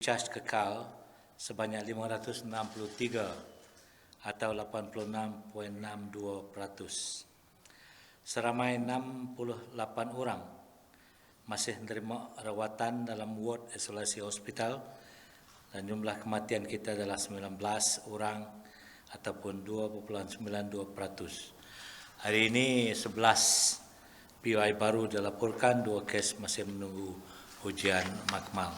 charge kekal sebanyak 563 atau 86.62%. Seramai 68 orang masih menerima rawatan dalam ward isolasi hospital dan jumlah kematian kita adalah 19 orang ataupun 2.92%. Hari ini 11 PUI baru dilaporkan, 2 kes masih menunggu ujian makmal.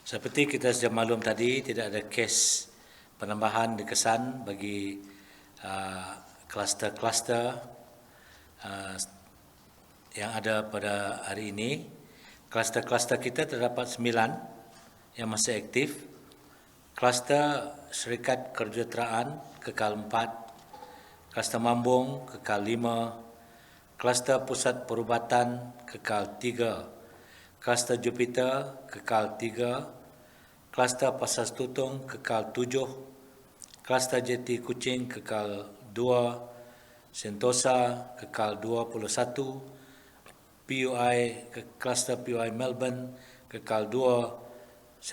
Seperti kita sudah maklum tadi, tidak ada kes penambahan dikesan bagi kluster-kluster yang ada pada hari ini. Kluster-kluster kita terdapat 9 yang masih aktif. Kluster Syarikat Kejuruteraan kekal 4, kluster Mambung kekal 5, kluster Pusat Perubatan kekal 3, kluster Jupiter kekal 3, kluster Pasar Tutung kekal 7, kluster JT Kuching kekal 2, Sentosa kekal 21, kluster PUI Melbourne kekal 2,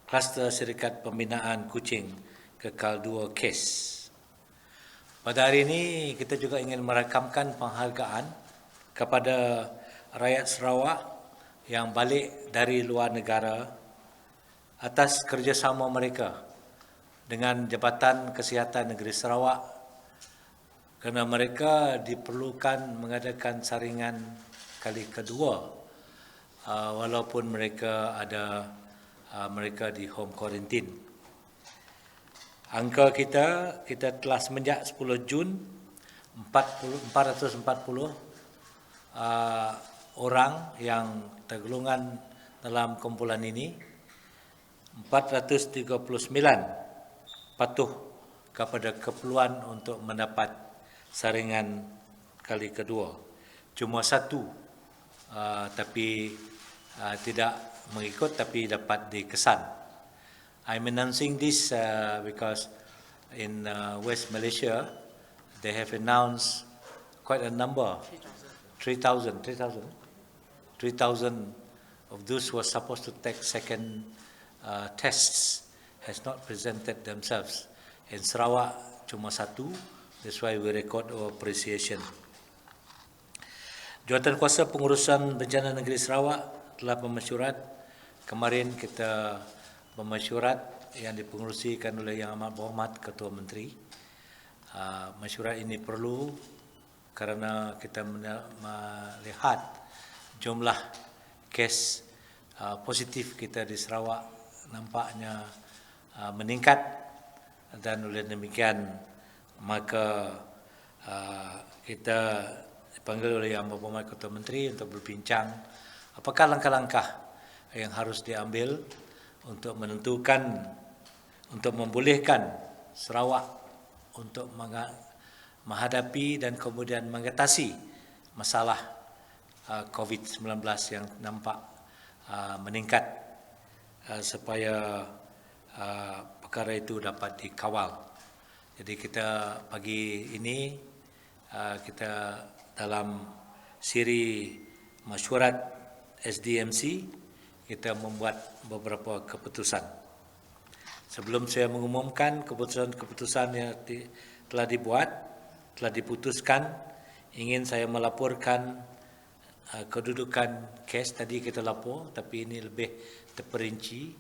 kluster Syarikat Pembinaan Kuching kekal 2 kes. Pada hari ini kita juga ingin merakamkan penghargaan kepada rakyat Sarawak yang balik dari luar negara atas kerjasama mereka dengan Jabatan Kesihatan Negeri Sarawak, kerana mereka diperlukan mengadakan saringan kali kedua walaupun mereka di home quarantine. Angka kita telah semenjak 10 Jun 440 orang yang tergolongan dalam kumpulan ini. 439 patuh kepada keperluan untuk mendapat saringan kali kedua. Cuma 1 tapi tidak mengikut tapi dapat dikesan. I'm announcing this because in West Malaysia they have announced quite a number, 3,000 of those who are supposed to take second tests has not presented themselves. In Sarawak cuma 1, that's why we record our appreciation. Jawatankuasa Pengurusan Bencana Negeri Sarawak telah memesyurat. Kemarin kita memesyurat yang dipengerusikan oleh Yang Amat Berhormat Ketua Menteri. Mesyurat ini perlu kerana kita melihat jumlah kes positif kita di Sarawak nampaknya meningkat, dan oleh demikian maka kita dipanggil oleh Yang Amat Berhormat Ketua Menteri untuk berbincang apakah langkah-langkah yang harus diambil untuk menentukan, untuk membolehkan Sarawak untuk menghadapi dan kemudian mengatasi masalah COVID-19 yang nampak meningkat, supaya perkara itu dapat dikawal. Jadi kita pagi ini kita dalam siri mesyuarat SDMC kita membuat beberapa keputusan. Sebelum saya mengumumkan keputusan yang telah diputuskan, ingin saya melaporkan kedudukan kes. Tadi kita lapor, tapi ini lebih terperinci.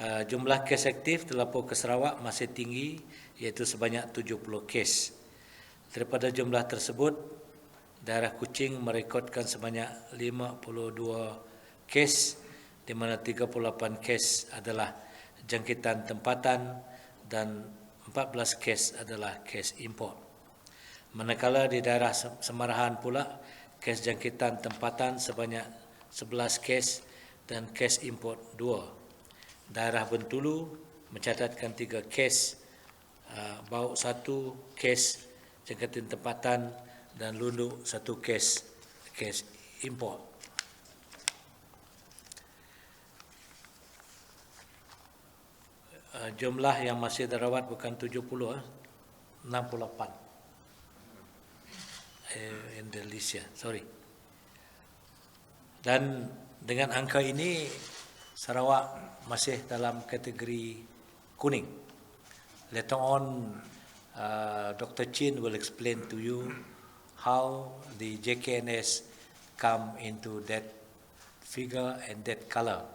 Jumlah kes aktif terlapor ke Sarawak masih tinggi, iaitu sebanyak 70 kes. Daripada jumlah tersebut, daerah Kuching merekodkan sebanyak 52 kes, di mana 38 kes adalah jangkitan tempatan dan 14 kes adalah kes import. Manakala di daerah Semarahan pula, kes jangkitan tempatan sebanyak 11 kes dan kes import 2. Daerah Bentulu mencatatkan 3 kes, Bauk 1 kes jangkitan tempatan dan Lundu 1 kes import. Jumlah yang masih dirawat bukan 70, 68 in the list, sorry. Dan dengan angka ini, Sarawak masih dalam kategori kuning. Later on, Dr. Chin will explain to you how the JKNS come into that figure and that color,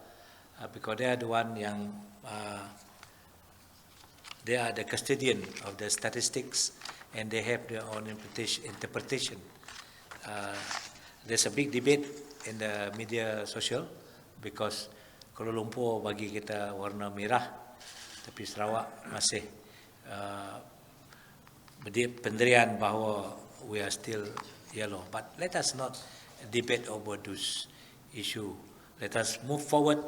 because they are the one yang they are the custodian of the statistics and they have their own interpretation. There's a big debate in the media social because Kuala Lumpur bagi kita warna merah, tapi Sarawak masih pendirian bahawa we are still yellow. But let us not debate over those issue. Let us move forward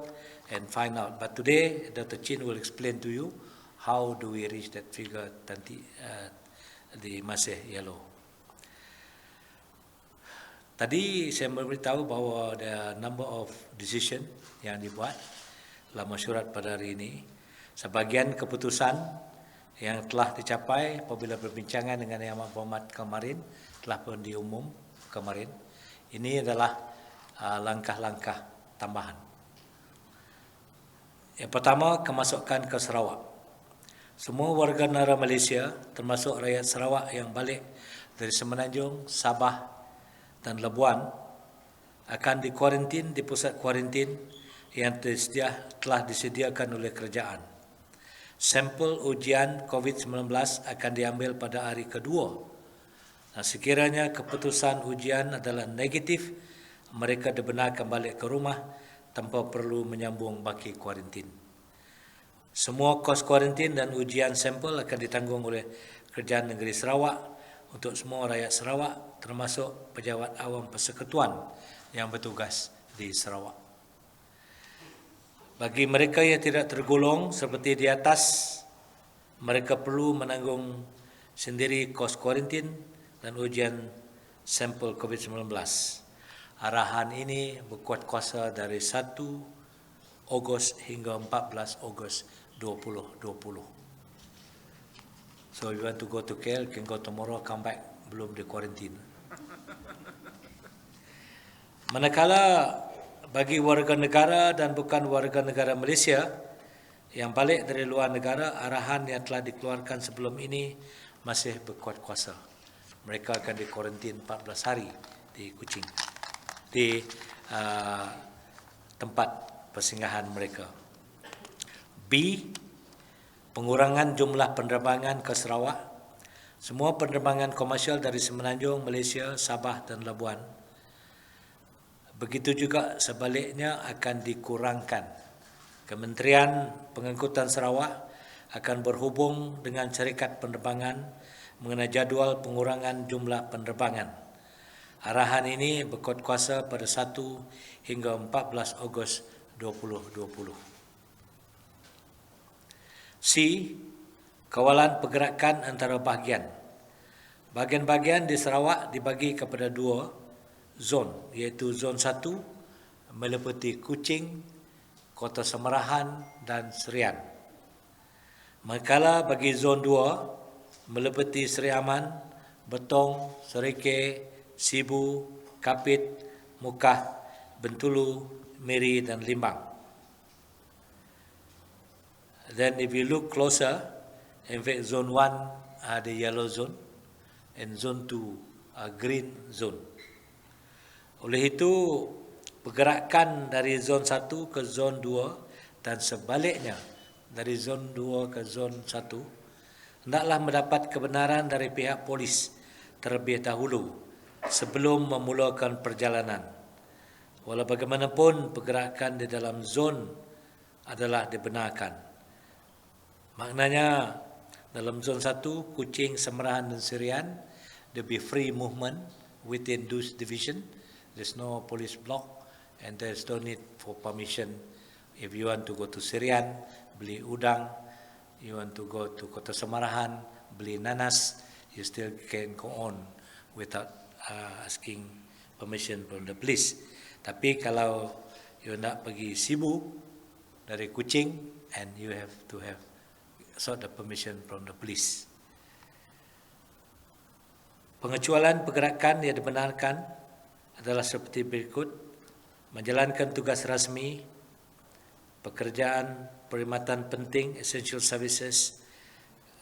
and find out. But today, Dr. Chin will explain to you how do we reach that figure di masih yellow. Tadi saya memberitahu bahawa ada number of decision yang dibuat dalam mesyuarat pada hari ini. Sebahagian keputusan yang telah dicapai apabila berbincangan dengan Yang Berhormat kemarin telah pun diumum kemarin. Ini adalah langkah-langkah tambahan. Yang pertama, kemasukan ke Sarawak. Semua warga negara Malaysia, termasuk rakyat Sarawak yang balik dari Semenanjung, Sabah dan Labuan, akan dikuarantin di pusat kuarantin yang telah disediakan oleh kerajaan. Sampel ujian COVID-19 akan diambil pada hari kedua. Nah, sekiranya keputusan ujian adalah negatif, mereka dibenarkan balik ke rumah tanpa perlu menyambung baki kuarantin. Semua kos kuarantin dan ujian sampel akan ditanggung oleh Kerajaan Negeri Sarawak untuk semua rakyat Sarawak, termasuk pejabat awam persekutuan yang bertugas di Sarawak. Bagi mereka yang tidak tergolong seperti di atas, mereka perlu menanggung sendiri kos kuarantin dan ujian sampel COVID-19. Arahan ini berkuat kuasa dari 1 Ogos hingga 14 Ogos 2020. So if you want to go to KL, you can go tomorrow, come back, belum di kuarantin. Manakala bagi warga negara dan bukan warga negara Malaysia yang balik dari luar negara, arahan yang telah dikeluarkan sebelum ini masih berkuat kuasa. Mereka akan dikuarantin 14 hari di Kuching, di tempat persinggahan mereka. B. Pengurangan jumlah penerbangan ke Sarawak. Semua penerbangan komersial dari Semenanjung, Malaysia, Sabah dan Labuan, begitu juga sebaliknya, akan dikurangkan. Kementerian Pengangkutan Sarawak akan berhubung dengan syarikat penerbangan mengenai jadual pengurangan jumlah penerbangan. Arahan ini berkuat kuasa pada 1 hingga 14 Ogos 2020. C. Kawalan pergerakan antara bahagian. Bahagian-bahagian di Sarawak dibagi kepada 2 zon, iaitu zon 1 meliputi Kuching, Kota Semerahan dan Serian. Manakala bagi zon 2 meliputi Seri Aman, Betong, Serike, Sibu, Kapit, Mukah, Bentulu, Miri dan Limbang. Then if you look closer, in fact zone 1 are the yellow zone and zone 2 are green zone. Oleh itu, pergerakan dari zon 1 ke zon 2 dan sebaliknya dari zon 2 ke zon 1 hendaklah mendapat kebenaran dari pihak polis terlebih dahulu sebelum memulakan perjalanan. Walau bagaimanapun, pergerakan di dalam zon adalah dibenarkan. Maknanya, dalam zon 1, Kuching, Semerahan dan Serian, there be free movement within those division. There's no police block and there's no need for permission. If you want to go to Serian, beli udang. You want to go to Kota Semerahan, beli nanas. You still can go on without asking permission from the police. Tapi kalau you nak pergi Sibu dari Kuching, and you have to have sought the permission from the police. Pengecualian pergerakan yang dibenarkan adalah seperti berikut. menjalankan tugas rasmi, pekerjaan perkhidmatan penting, essential services,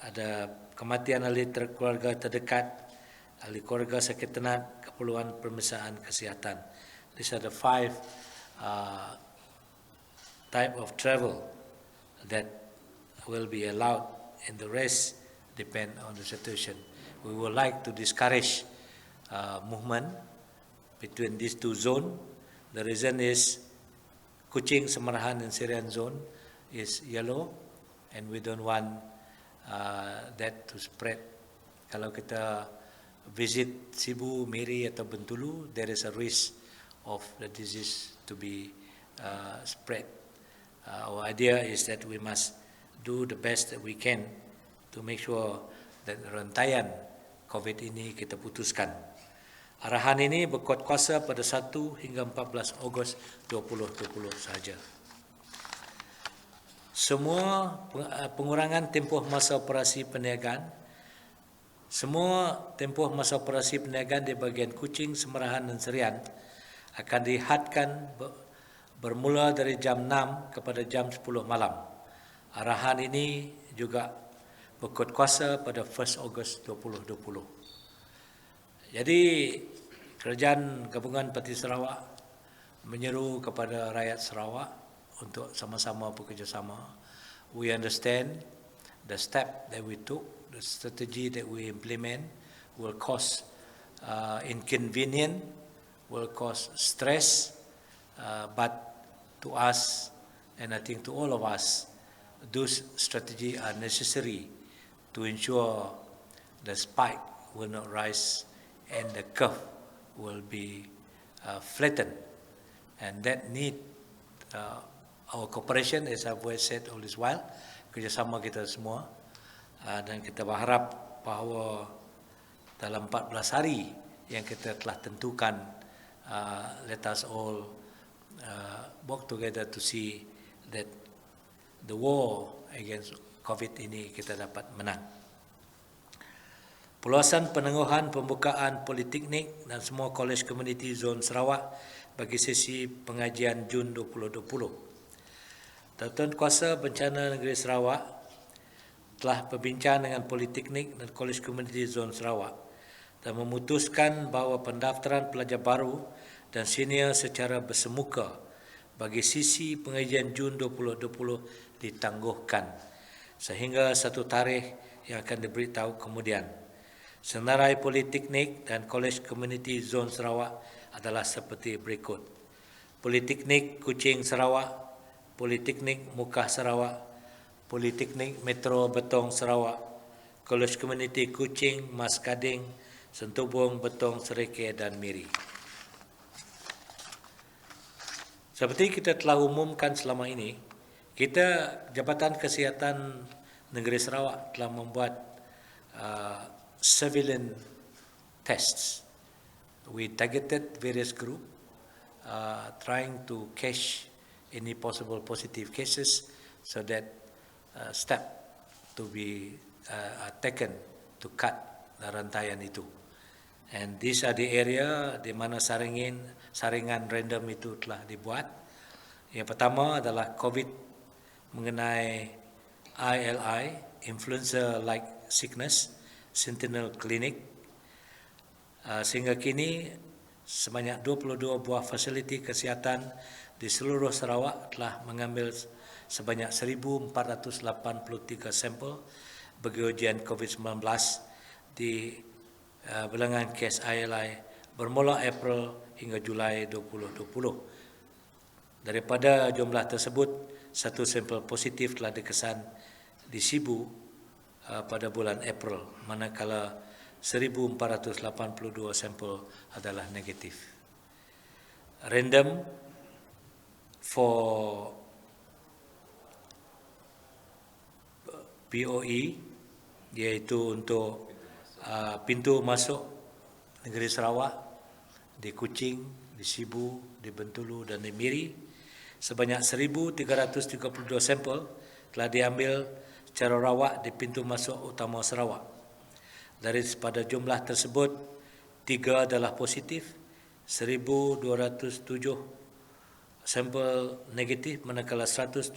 ada kematian ahli keluarga terdekat, ahli keluarga sakit tenat, keperluan pemeriksaan kesihatan. These are the 5 type of travel that will be allowed, and the rest depend on the situation. We would like to discourage movement between these 2 zones. The reason is Kuching, Samarahan, and Serian zone is yellow, and we don't want that to spread. Kalau kita visit Sibu, Miri, atau Bintulu, there is a risk of the disease to be spread. Our idea is that we must do the best that we can to make sure that rantaian COVID ini kita putuskan. Arahan ini berkuat kuasa pada 1 hingga 14 Ogos 2020 sahaja. Semua pengurangan tempoh masa operasi perniagaan, semua tempoh masa operasi perniagaan di bahagian Kuching, Samarahan dan Serian akan dihadkan bermula dari jam 6 kepada jam 10 malam. Arahan ini juga berkuat kuasa pada 1 Ogos 2020. Jadi Kerajaan Gabungan Parti Sarawak menyeru kepada rakyat Sarawak untuk sama-sama bekerjasama. We understand the step that we took, the strategy that we implement will cause inconvenience, will cause stress, but to us, and I think to all of us, those strategies are necessary to ensure the spike will not rise and the curve will be flattened, and that need our cooperation, as I've always said all this while, kerjasama kita semua, dan kita berharap bahawa dalam 14 hari yang kita telah tentukan, let us all work together to see that the war against COVID ini kita dapat menang. Perluasan penangguhan pembukaan politeknik dan semua kolej komuniti zon Sarawak bagi sesi pengajian Jun 2020. Datuk Kuasa Bencana Negeri Sarawak telah berbincang dengan politeknik dan kolej komuniti zon Sarawak dan memutuskan bahawa pendaftaran pelajar baru dan senior secara bersemuka bagi sesi pengajian Jun 2020 ditangguhkan sehingga satu tarikh yang akan diberitahu kemudian. Senarai politeknik dan kolej komuniti zon Sarawak adalah seperti berikut. Politeknik Kuching Sarawak, Politeknik Mukah Sarawak, Politeknik Metro Betong Sarawak, Kolej Komuniti Kuching, Mas Gading, Sentubong, Betong, Sereke dan Miri. Seperti kita telah umumkan selama ini, Jabatan Kesihatan Negeri Sarawak telah membuat surveillance tests. We targeted various groups, trying to catch any possible positive cases, so that step to be taken to cut the rantaian itu. And these are the area di mana saringan random itu telah dibuat. Yang pertama adalah COVID mengenai ILI, influenza-like sickness, Sentinel Clinic. Sehingga kini sebanyak 22 buah fasiliti kesihatan di seluruh Sarawak telah mengambil sebanyak 1,483 sampel bagi ujian COVID-19 di bilangan kes ILI bermula April hingga Julai 2020. Daripada jumlah tersebut, satu sampel positif telah dikesan di Sibu pada bulan April, manakala 1,482 sampel adalah negatif. Random for POE, iaitu untuk pintu masuk negeri Sarawak di Kuching, di Sibu, di Bintulu dan di Miri, sebanyak 1,332 sampel telah diambil secara rawat di pintu masuk utama Sarawak. Daripada jumlah tersebut, 3 adalah positif, 1,207 sampel negatif, manakala 128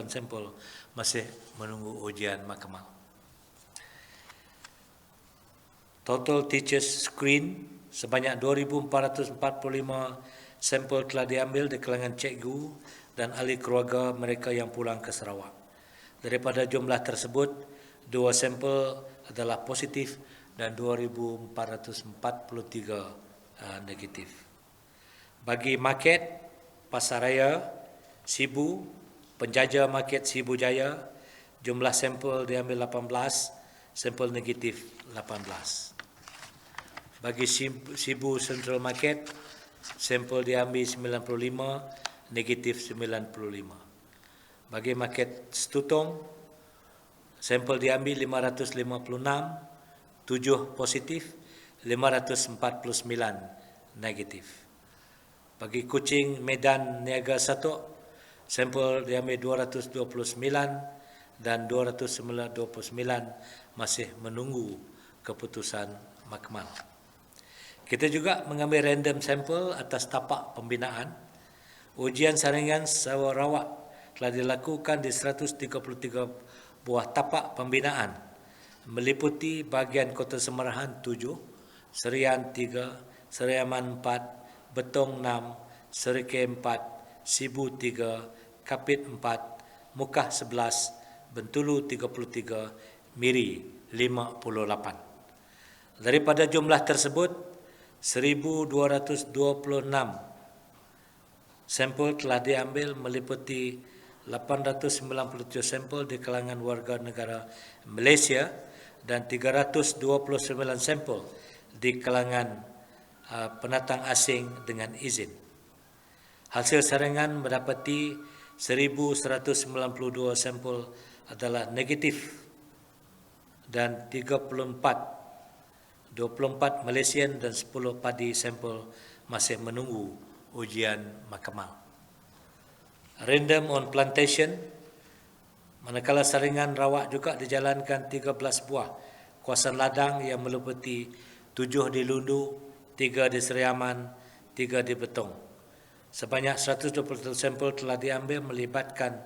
sampel masih menunggu ujian mahkamah. Total teachers screen sebanyak 2,445 sampel telah diambil di kalangan cikgu dan ahli keluarga mereka yang pulang ke Sarawak. Daripada jumlah tersebut, 2 sampel adalah positif dan 2,443 negatif. Bagi market Pasaraya, Sibu, penjaja market Sibu Jaya, jumlah sampel diambil 18, sampel negatif 18. Bagi Sibu Central Market, sampel diambil 95, negatif 95. Bagi market Stutong, sampel diambil 556, 7 positif, 549 negatif. Bagi Kuching Medan Niaga 1, sampel diambil 229 dan 229 masih menunggu keputusan mahkamah. Kita juga mengambil random sampel atas tapak pembinaan. Ujian saringan Sarawak telah dilakukan di 133 buah tapak pembinaan meliputi bahagian Kota Semerahan 7, Serian 3, Seriaman 4, Betong 6, Serike 4, Sibu 3, Kapit 4, Mukah 11, Bentulu 33, Miri 58. Daripada jumlah tersebut, 1,226 sampel telah diambil meliputi 897 sampel di kalangan warga negara Malaysia dan 329 sampel di kalangan pendatang asing dengan izin. Hasil saringan mendapati 1,192 sampel adalah negatif dan 24 Malaysian dan 10 padi sampel masih menunggu ujian mahkamah. Random on plantation, manakala saringan rawak juga dijalankan 13 buah kawasan ladang yang meliputi 7 di Lundu, 3 di Seriaman, 3 di Betong. Sebanyak 120 sampel telah diambil melibatkan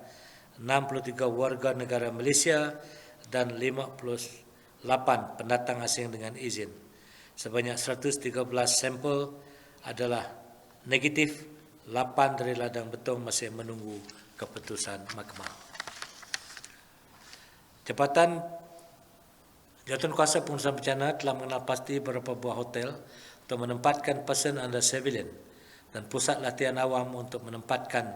63 warga negara Malaysia dan 58 pendatang asing dengan izin. Sebanyak 113 sampel adalah negatif, 8 dari ladang Betong masih menunggu keputusan mahkamah. Jawatankuasa Pengurusan Bencana telah mengenal pasti beberapa buah hotel untuk menempatkan person under surveillance dan pusat latihan awam untuk menempatkan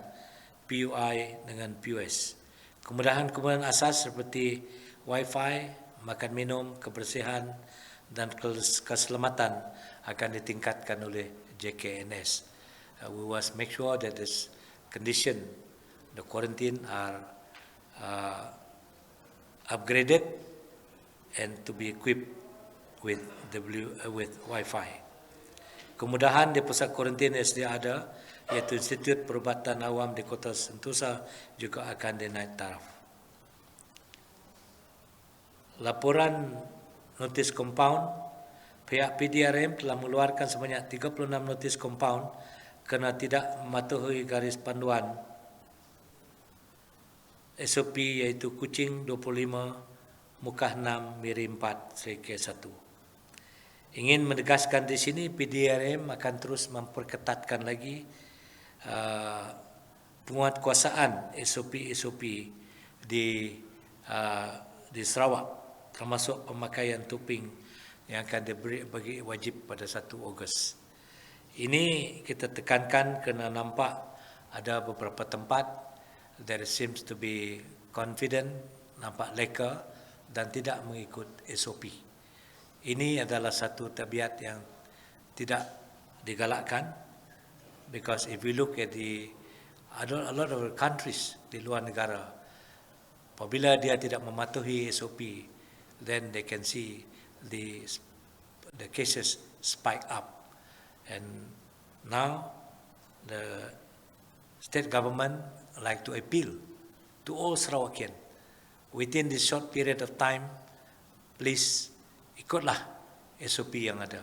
PUI dengan PUS. Kemudahan-kemudahan asas seperti Wi-Fi, makan minum, kebersihan dan keselamatan akan ditingkatkan oleh JKNS. We must make sure that this condition, the quarantine are upgraded and to be equipped with Wi-Fi. Kemudahan di pusat kuarantin sedia ada, iaitu Institut Perubatan Awam di Kota Sentosa juga akan dinaik taraf. Laporan notis compound, pihak PDRM telah mengeluarkan sebanyak 36 notis compound kerana tidak mematuhi garis panduan SOP iaitu Kuching 25, Mukah 6, Miri 4, Serike 1. Ingin menegaskan di sini PDRM akan terus memperketatkan lagi penguatkuasaan SOP di Sarawak, termasuk pemakaian tuping yang akan diberi bagi wajib pada 1 Ogos. Ini kita tekankan kerana nampak ada beberapa tempat there seems to be confident, nampak leka dan tidak mengikut SOP. Ini adalah satu tabiat yang tidak digalakkan, because if we look at a lot of countries di luar negara, apabila dia tidak mematuhi SOP, then they can see the cases spike up. And now the state government like to appeal to all Sarawakian, within this short period of time, please ikutlah SOP yang ada.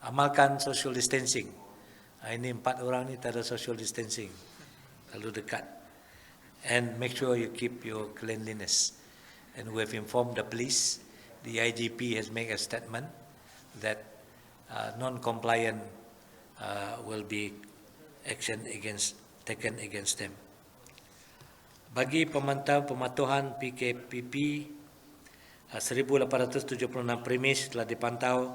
Amalkan social distancing. Ini 4 orang ni tak ada social distancing. terlalu dekat. And make sure you keep your cleanliness. And we have informed the police. The IGP has made a statement that non-compliant will be action taken against them. Bagi pematuhan PKPP, 1,876 premis telah dipantau,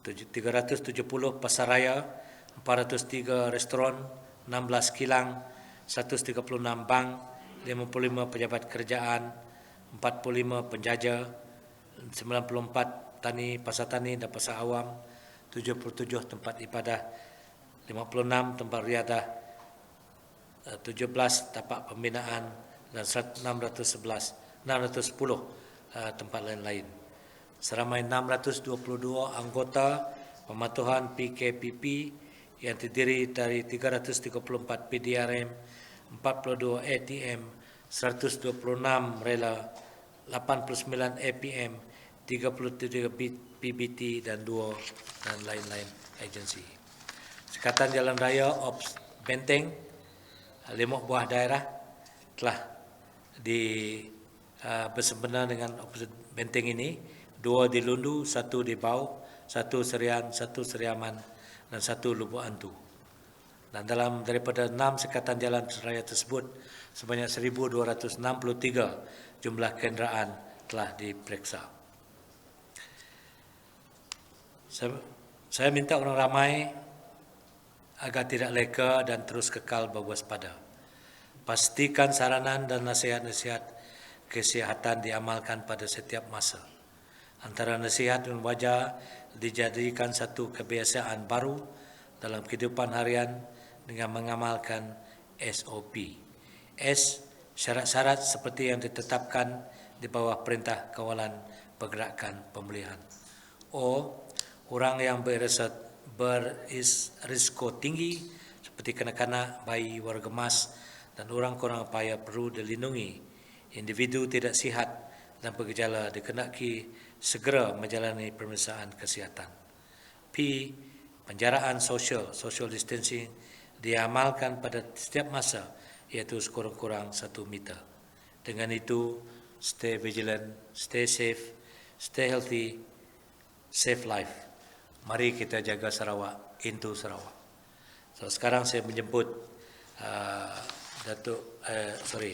370 pasaraya, 403 restoran, 16 kilang, 136 bank, 55 pejabat kerajaan, 45 penjaja, 94 pasar tani dan pasar awam, 77 tempat ibadah, 56 tempat riadah, 17 tapak pembinaan dan 610 tempat lain-lain. Seramai 622 anggota pematuhan PKPP yang terdiri dari 334 PDRM, 42 ATM, 126 rela, 89 APM, 33 PBT dan 2 dan lain-lain agensi. Sekatan Jalan Raya Ops Benteng, 5 buah daerah telah bersempena dengan Ops Benteng ini, 2 di Lundu, 1 di Bau, 1 Serian, 1 Seriaman dan 1 Lubuk Antu. Dan dalam daripada 6 sekatan jalan raya tersebut, sebanyak 1,263 jumlah kenderaan telah diperiksa. Saya minta orang ramai agar tidak leka dan terus kekal berwaspada. Pastikan saranan dan nasihat-nasihat kesihatan diamalkan pada setiap masa. Antara nasihat dan wajar dijadikan satu kebiasaan baru dalam kehidupan harian dengan mengamalkan SOP. S, syarat-syarat seperti yang ditetapkan di bawah Perintah Kawalan Pergerakan Pemulihan. O, orang yang berisiko tinggi seperti kanak-kanak, bayi, warga emas dan orang kurang upaya perlu dilindungi. Individu tidak sihat dan bergejala dikenaki segera menjalani pemeriksaan kesihatan. P, penjaraan social distancing diamalkan pada setiap masa, iaitu sekurang-kurang 1 meter. Dengan itu, stay vigilant, stay safe, stay healthy, save life. Mari kita jaga Sarawak, into Sarawak. So, sekarang saya menjemput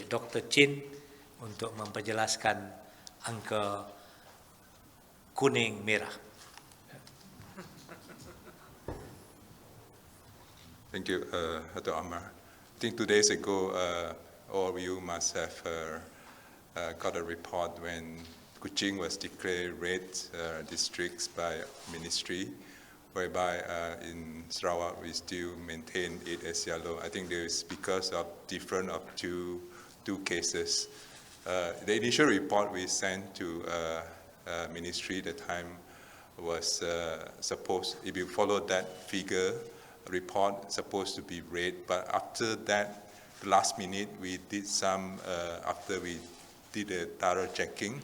Dr. Chin untuk memperjelaskan angka kuning merah. Thank you, Dr. Amar. I think 2 days ago, all of you must have got a report when Kuching was declared red districts by ministry, whereby in Sarawak we still maintain it as yellow. I think there is because of different of two cases. The initial report we sent to ministry at the time was supposed, if you follow that figure, report supposed to be red, but after that, the last minute, we did some, after we did a thorough checking,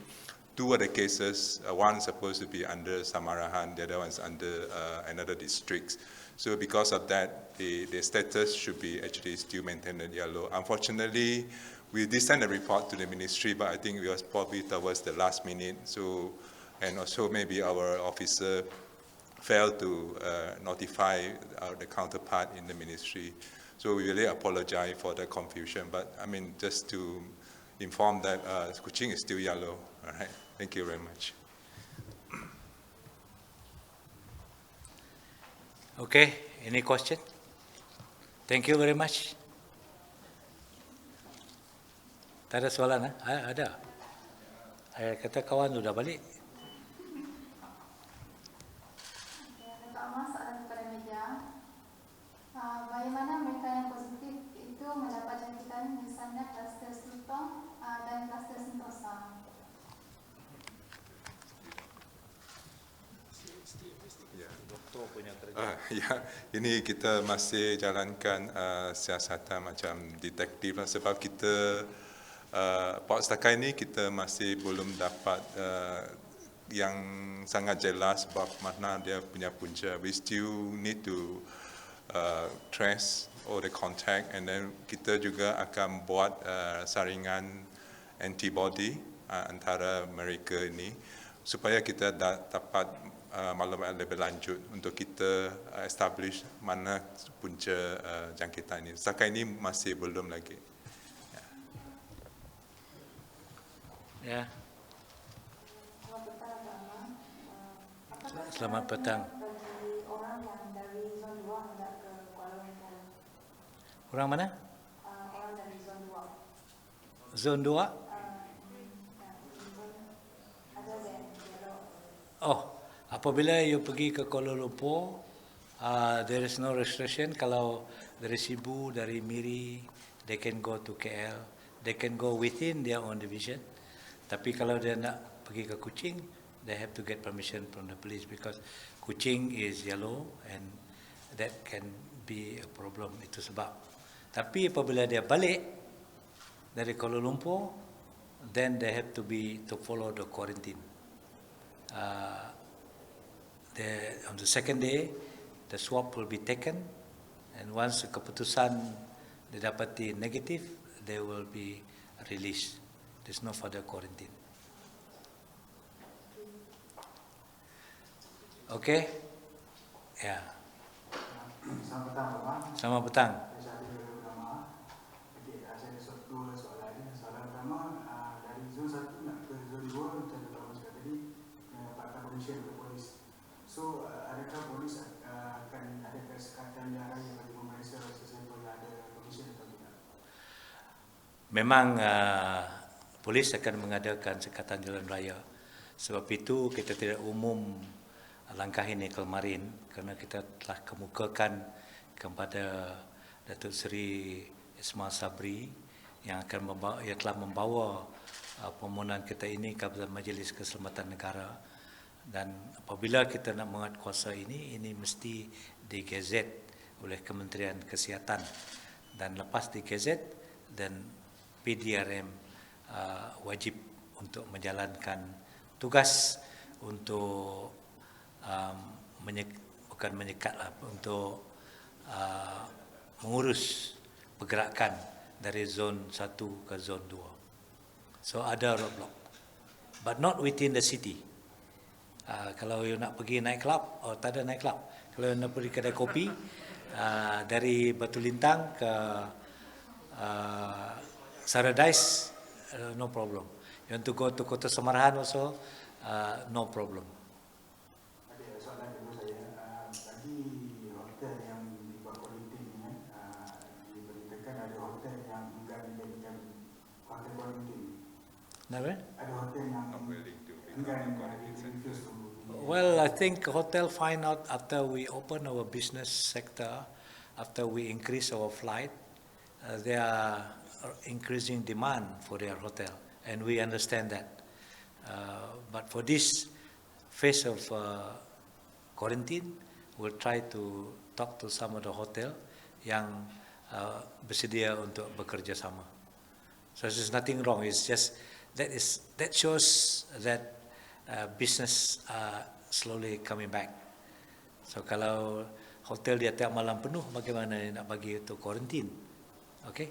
2 other cases, one supposed to be under Samarahan, the other one's under another district. So because of that, the status should be actually still maintained at yellow. Unfortunately, we did send a report to the ministry, but I think it was probably towards the last minute. So, and also maybe our officer failed to notify the counterpart in the ministry. So we really apologize for the confusion, but I mean, just to inform that Kuching is still yellow. All right, thank you very much. Okay, any question? Thank you very much. Tak ada soalan? Ada. Saya kata kawan sudah balik. Bagaimana mereka yang positif itu mendapat jangkitan, misalnya kluster Sutong dan kluster Sentosa? Ya, ini kita masih jalankan siasatan macam detektif lah, sebab kita setakat ini kita masih belum dapat yang sangat jelas sebab mana dia punya punca. We still need to trace all the contact, and then kita juga akan buat saringan antibody antara mereka ini supaya kita dapat maklumat lebih lanjut untuk kita establish mana punca jangkitan ini. Setakat ini masih belum lagi. Ya. Selamat petang. Bagi orang yang dari zon 2 hendak ke Kuala Lumpur, Orang mana? orang dari zon 2, Zon 2? ada yang dialog. Oh, apabila you pergi ke Kuala Lumpur, there is no restriction. Kalau dari Sibu, dari Miri, they can go to KL. They can go within their own division. Tapi kalau dia nak pergi ke Kuching, they have to get permission from the police because Kuching is yellow and that can be a problem. Itu sebab. Tapi apabila dia balik dari Kuala Lumpur, then they have to follow the quarantine. On the second day, the swab will be taken, and once keputusan didapati negatif, they will be released. There's no further quarantine. Okay? Ya. Selamat petang, Pak. Selamat petang. Saya dari Ulama. Okey, saya ada dua soalan. Soalan pertama, dari zon 1 nak ke zon 2, macam Tuan cakap tadi, dapatkan permission ke polis. So, adakah polis akan ada sekatan yang raya bagi memeriksa sesiapa yang ada permission atau tidak? Memang polis akan mengadakan sekatan jalan raya. Sebab itu kita tidak umum langkah ini kemarin kerana kita telah kemukakan kepada Datuk Seri Ismail Sabri yang telah membawa permohonan kita ini ke Majlis Keselamatan Negara, dan apabila kita nak menguatkuasa ini mesti digazet oleh Kementerian Kesihatan, dan lepas digazet dan PDRM wajib untuk menjalankan tugas untuk bukan menyekat lah, untuk mengurus pergerakan dari zon 1 ke zon 2. So ada roadblock, but not within the city. Kalau you nak pergi night club, tak ada night club. Kalau you nak pergi kedai kopi, dari Batu Lintang ke Saradise, no problem. You want to go to Kota Samarahan also, no problem. Okey, soalan kedua saya, bagi hotel yang dibuat kuarantin ni, diberitakan ada hotel yang enggan menjadikan hotel kuarantin. Kenapa? Ada hotel yang Not willing to enggan become a quarantine center. refuse to. Well, I think hotel find out after we open our business sector, after we increase our flight, they are increasing demand for their hotel, and we understand that. But for this phase of quarantine, we'll try to talk to some of the hotel yang bersedia untuk bekerja sama. So there's nothing wrong. It's just that shows that business slowly coming back. So kalau hotel dia tiap malam penuh, bagaimana dia nak bagi itu quarantine? Okay?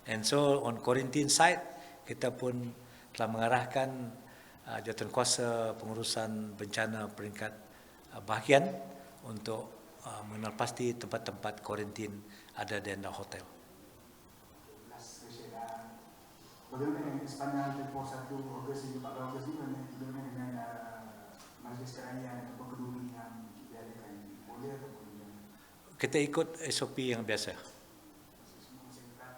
And so on quarantine side, kita pun telah mengarahkan Jawatankuasa Pengurusan Bencana peringkat bahagian untuk mengenal pasti tempat-tempat quarantine ada di dalam hotel. Last question, bagaimana dengan sepanjang tempoh 1 Ogos hingga 4 Ogos ni, bagaimana dengan majlis kerajaan atau keduri yang diadakan? Boleh ataupun tidak? Kita ikut SOP yang biasa. Semua masih kekal.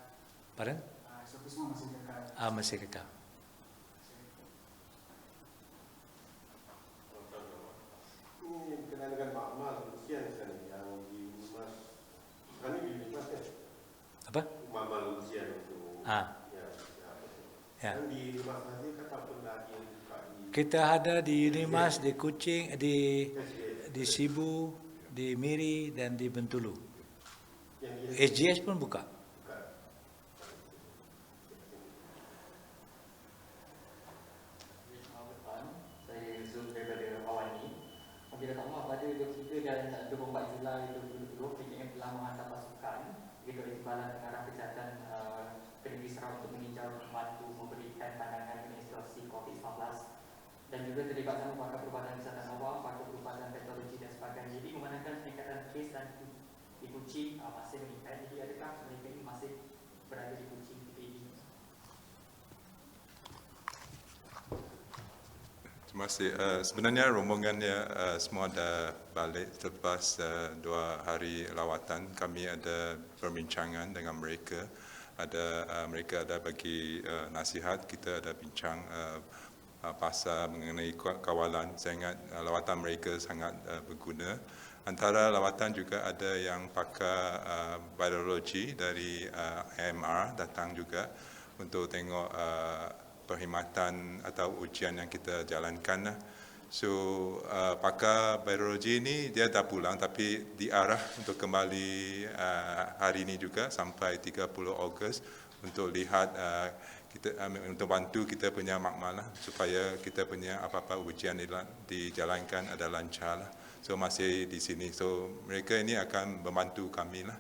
Pardon? SOP semua masih kekal. Masih kekal. Ini berkenaan dengan makmal ujian sekarang yang di Umas. Sekarang ini di Umas kan? Apa? Makmal ujian untuk Ya. Sekarang di Umas nanti kata pun lagi yang buka di Kita ada di Unimas, di Kuching, di Sibu, di Miri dan di Bentulu. yang SGS pun buka. Saya Zul daripada Awani. Bila tak mahu pada 23 dan 24 Julai 2020, PKM telah menghantar pasukan juga terlibat sama pakar perubatan kesihatan awam, pakar perubatan patologi dan sebagainya. Jadi memandangkan peningkatan kes dan di Kuching masih meningkat. Jadi adakah mereka ini masih berada di Kuching ini? Terima kasih. Sebenarnya rombongannya semua dah balik selepas 2 hari lawatan. Kami ada perbincangan dengan mereka. Mereka ada bagi nasihat. Kita ada bincang pasal mengenai kawalan. Saya ingat lawatan mereka sangat berguna. Antara lawatan juga ada yang pakar virologi dari IMR datang juga untuk tengok perkhidmatan atau ujian yang kita jalankan. So pakar virologi ini dia dah pulang tapi diarah untuk kembali hari ini juga sampai 30 Ogos untuk lihat kita untuk bantu kita punya makmal supaya kita punya apa-apa ujian dijalankan ada lancar lah. So masih di sini. So mereka ini akan membantu kami lah.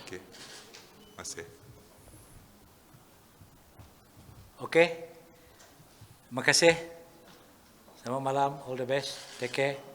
Okey. Terima kasih. Okey. Terima kasih. Selamat malam. All the best. Take care.